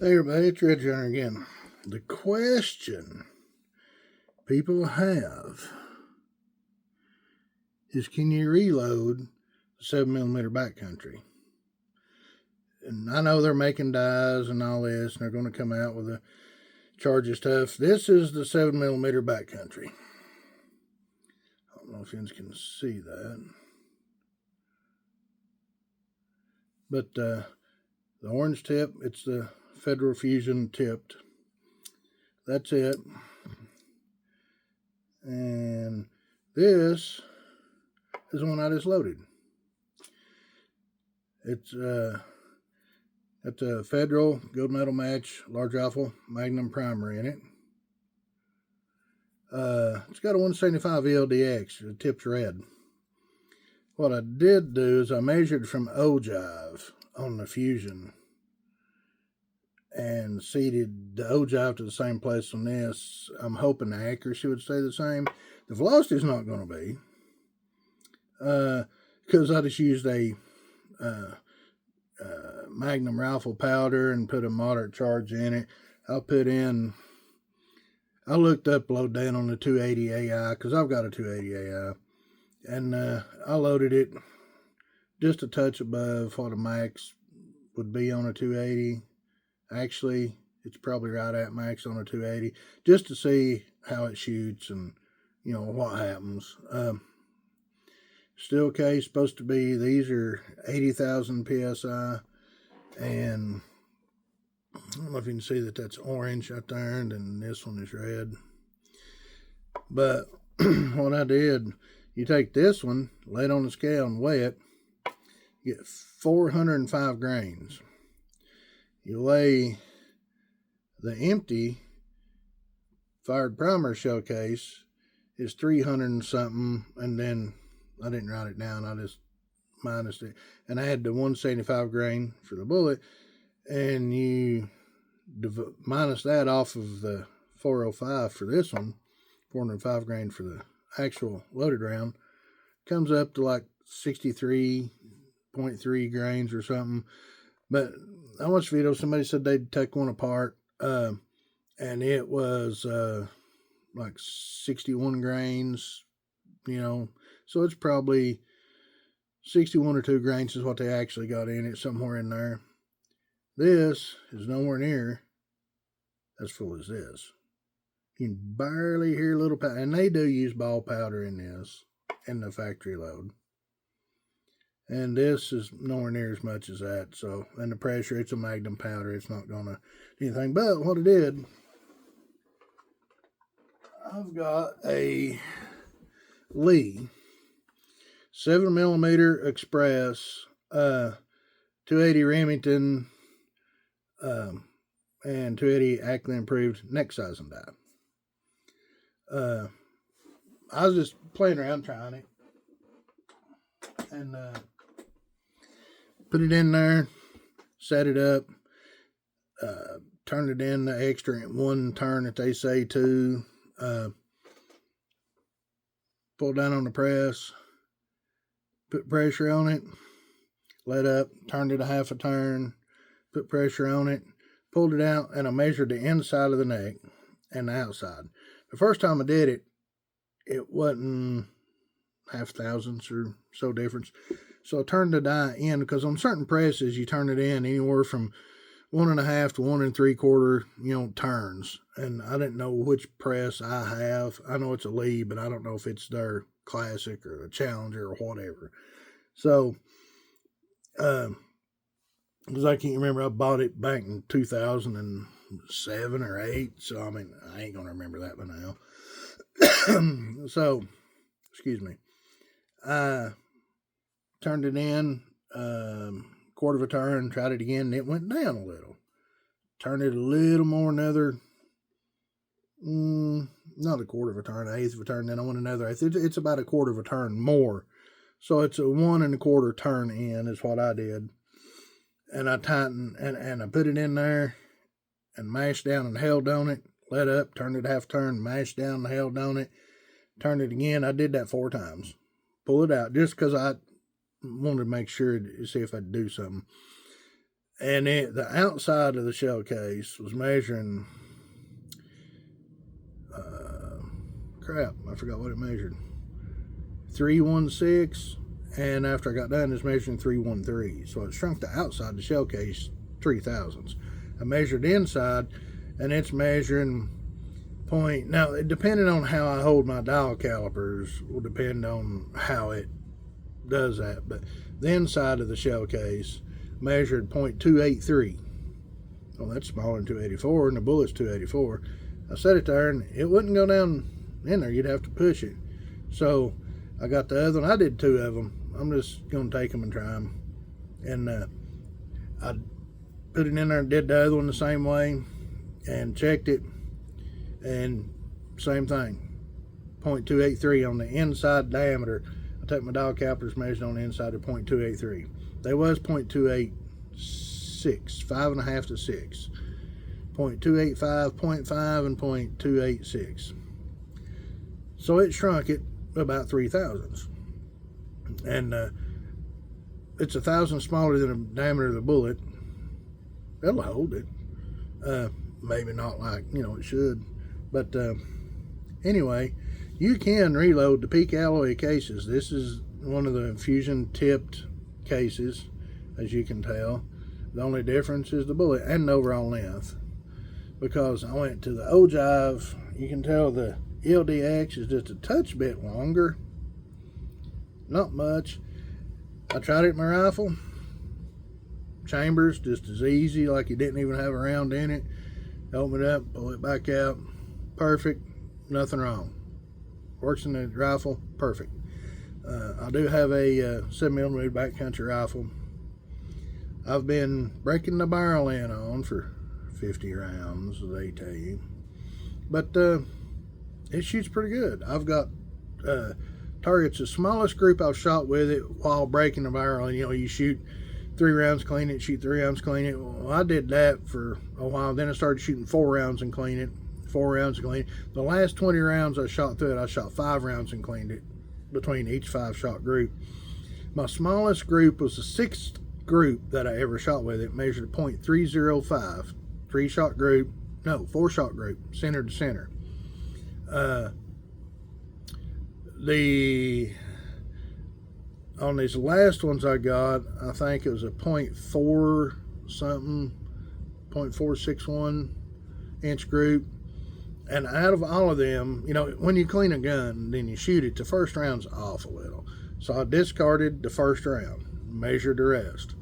Hey everybody, it's Red Johnner again. The question people have is, can you reload the 7mm backcountry? And I know they're making dies and all this, and they're going to come out with the charge stuff. This is the 7mm backcountry. I don't know if you can see that, but the orange tip, it's the Federal Fusion tipped. That's it. And this is the one I just loaded. It's got the Federal Gold Medal Match Large Rifle Magnum Primer in it. It's got a 175 LDX. The tip's red. What I did do is I measured from ogive on the Fusion and seated the ogive to the same place on this. I'm hoping the accuracy would stay the same. The velocity is not going to be, because I just used a Magnum rifle powder and put a moderate charge in it. I looked up load down on the 280 AI because I've got a 280 AI, and I loaded it just a touch above what a max would be on a 280. Actually, it's probably right at max on a 280, just to see how it shoots and what happens. Steel case supposed to be, these are 80,000 psi, and I don't know if you can see that that's orange right there, and then this one is red. But what I did, you take this one, lay it on the scale and weigh it, you get 405 grains. You lay the empty fired primer shell case is 300 and something, and then I didn't write it down, I just minus it, and I had the 175 grain for the bullet, and you minus that off of the 405 for this one, 405 grain for the actual loaded round, comes up to like 63.3 grains or something. But I watched a video, somebody said they'd take one apart, and it was like 61 grains, so it's probably 61 or 2 grains is what they actually got in it, somewhere in there. This is nowhere near as full as this. You can barely hear a little powder, and they do use ball powder in this, in the factory load. And this is nowhere near as much as that. So, and the pressure, it's a Magnum powder. It's not going to do anything. But what it did, I've got a Lee 7mm Express 280 Remington and 280 Ackley Improved neck sizing die. I was just playing around trying it, and put it in there, set it up, turned it in the extra one turn that they say to, pull down on the press, put pressure on it, let up, turned it a half a turn, put pressure on it, pulled it out, and I measured the inside of the neck and the outside. The first time I did it, it wasn't half thousandths or so difference. So I turned the die in, because on certain presses you turn it in anywhere from 1.5 to 1 3/4, turns. And I didn't know which press I have. I know it's a Lee, but I don't know if it's their Classic or a Challenger or whatever. So, because I can't remember, I bought it back in 2007 or 8. So, I mean, I ain't going to remember that by now. So, excuse me. I turned it in, quarter of a turn, tried it again, and it went down a little. Turned it a little more, another, not a quarter of a turn, 1/8 of a turn, then I went another 1/8. It's about a quarter of a turn more. So it's a 1 1/4 turn in is what I did. And I tightened, and I put it in there and mashed down and held on it, let up, turned it half turn, mashed down and held on it, turned it again. I did that 4 times. Pull it out, just because I wanted to make sure to see if I'd do something. And the outside of the shell case was measuring, I forgot what it measured. 316, and after I got done, it's measuring 313. So it shrunk the outside of the shell case 3 thousandths. I measured inside, and it's measuring point. Now, depending on how I hold my dial calipers, will depend on how it does that. But the inside of the shell case measured 0.283. Well, that's smaller than 284, and the bullet's 284. I set it there, and it wouldn't go down in there. You'd have to push it. So I got the other one. I did 2 of them. I'm just going to take them and try them. And I put it in there and did the other one the same way and checked it. And same thing, 0.283 on the inside diameter. I took my dial calipers, measured on the inside of 0.283. They was 0.286, 5.5 to 6. 0.285, 0.5, and 0.286. So it shrunk it about 3 thousandths. And it's 1,000 smaller than the diameter of the bullet. That'll hold it. Maybe not like, it should. But anyway, you can reload the peak alloy cases. This is one of the fusion tipped cases, as you can tell. The only difference is the bullet and the overall length. Because I went to the ogive, you can tell the LDX is just a touch bit longer. Not much. I tried it in my rifle. Chambers just as easy, like you didn't even have a round in it. Open it up, pull it back out. Perfect, nothing wrong. Works in the rifle, perfect. I do have a 7mm backcountry rifle. I've been breaking the barrel in on for 50 rounds, they tell you. But it shoots pretty good. I've got targets, the smallest group I've shot with it while breaking the barrel. And, you shoot 3 rounds, clean it, shoot 3 rounds, clean it. Well, I did that for a while. Then I started shooting 4 rounds and clean it. 4 rounds and clean it. The last 20 rounds I shot through it, I shot 5 rounds and cleaned it between each 5-shot group. My smallest group was the 6th group that I ever shot with. It measured 0.305. 4-shot group, center to center. On these last ones I got, I think it was a 0.4 something, 0.461 inch group. And out of all of them, when you clean a gun, then you shoot it, the first round's off a little. So I discarded the first round, measured the rest.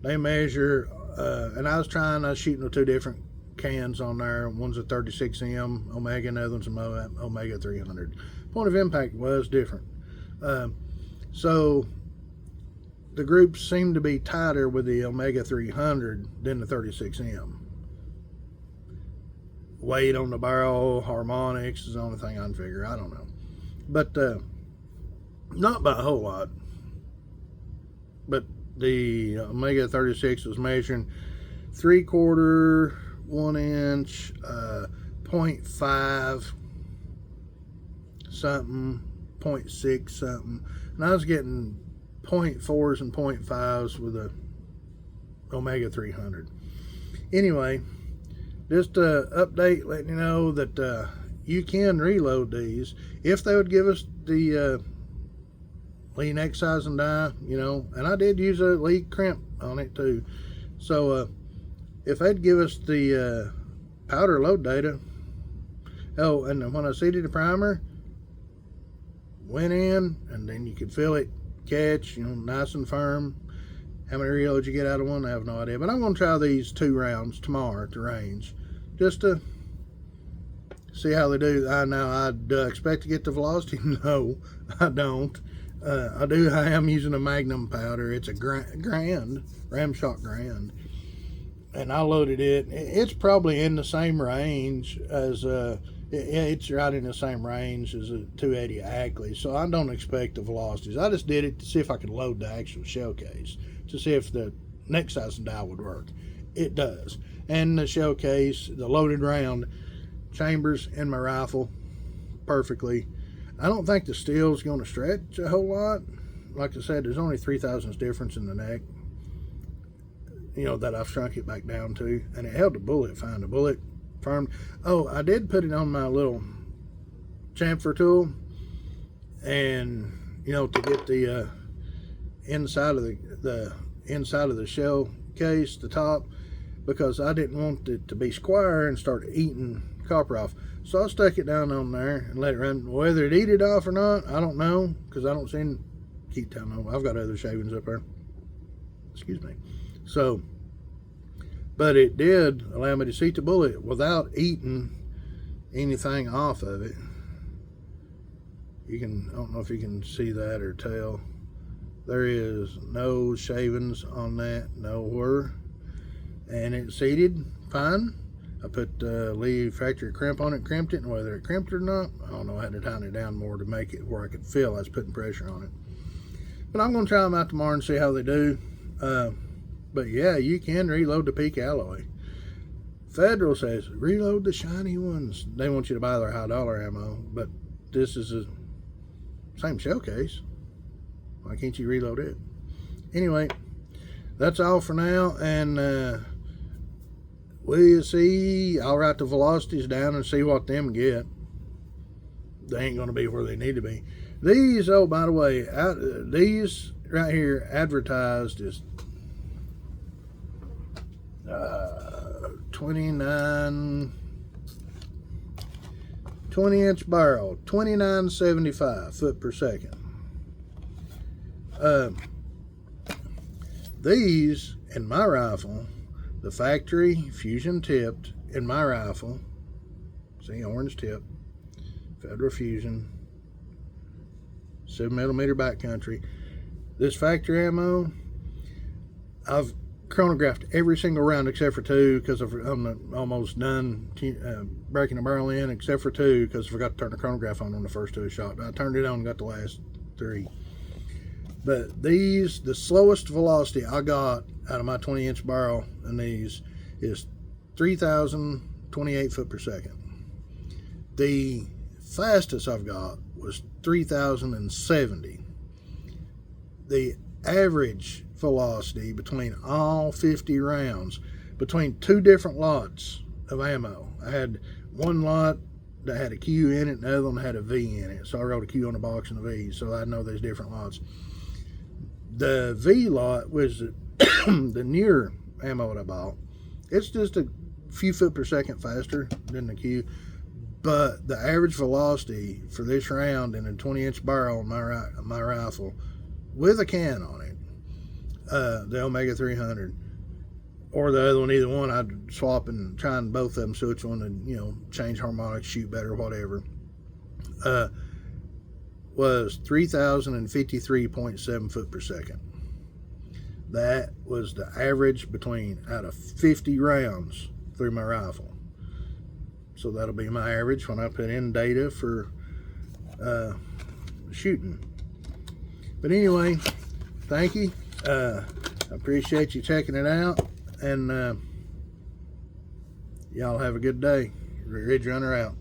They measure, and I was shooting with 2 different cans on there. One's a 36M Omega, and the other one's an Omega 300. Point of impact was different. So the groups seem to be tighter with the Omega 300 than the 36M. Weight on the barrel, harmonics is the only thing I can figure. I don't know. But not by a whole lot. But the Omega 36 was measuring 3/4, 1 inch, 0.5 something, 0.6 something. And I was getting 0.4s and 0.5s with a Omega 300. Anyway, just an update letting you know that you can reload these if they would give us the Lee neck size and die, and I did use a Lee crimp on it too. So if they'd give us the powder load data. Oh, and when I seeded the primer, went in, and then you could feel it catch, nice and firm. How many reloads you get out of one, I have no idea. But I'm going to try these 2 rounds tomorrow at the range, just to see how they do. I expect to get the velocity. No, I don't. I am using a Magnum powder. It's a Grand, Ramshot Grand. And I loaded it. It's probably in the same range as, it's right in the same range as a 280 Ackley. So I don't expect the velocities. I just did it to see if I could load the actual shell case, to see if the neck size and die would work. It does. And the shell case, the loaded round chambers in my rifle perfectly. I don't think the steel's going to stretch a whole lot. Like I said, there's only 3 thousandths difference in the neck. that I've shrunk it back down to, and it held the bullet fine. The bullet firm. Oh, I did put it on my little chamfer tool, and to get the inside of the shell case, the top, because I didn't want it to be square and start eating copper off. So I stuck it down on there and let it run. Whether it eat it off or not, I don't know, because I don't see. Keep telling them I've got other shavings up there. Excuse me. So, but it did allow me to see the bullet without eating anything off of it. I don't know if you can see that or tell. There is no shavings on that nowhere, and it seated fine. I put Lee factory crimp on it, crimped it, and whether it crimped or not, I don't know. I had to tighten it down more to make it where I could feel I was putting pressure on it. But I'm going to try them out tomorrow and see how they do. But yeah, you can reload the peak alloy. Federal says reload the shiny ones. They want you to buy their high dollar ammo, but this is the same shell case. Why can't you reload it? Anyway, that's all for now, and we'll see. I'll write the velocities down and see what them get. They ain't going to be where they need to be. These, oh, by the way, these right here advertised as 20-inch barrel, 29.75 foot per second. These in my rifle, the factory fusion tipped in my rifle, see, orange tip, Federal Fusion, 7mm Backcountry. This factory ammo, I've chronographed every single round except for two, because I'm almost done breaking the barrel in, except for two because I forgot to turn the chronograph on the first two shot. I turned it on and got the last three. But these, the slowest velocity I got out of my 20-inch barrel in these is 3,028 foot per second. The fastest I've got was 3,070. The average velocity between all 50 rounds, between two different lots of ammo. I had one lot that had a Q in it, and the other one had a V in it. So I wrote a Q on the box and a V, so I know there's different lots. The V lot was the newer ammo that I bought. It's just a few foot per second faster than the Q, but the average velocity for this round in a 20-inch barrel on my rifle with a can on it, the Omega 300 or the other one, either one, I'd swap and try both of them, switch one and change harmonics, shoot better, whatever. Was 3,053.7 foot per second. That was the average out of 50 rounds through my rifle. So that'll be my average when I put in data for shooting. But anyway, thank you. I appreciate you checking it out, and y'all have a good day. Ridge Runner out.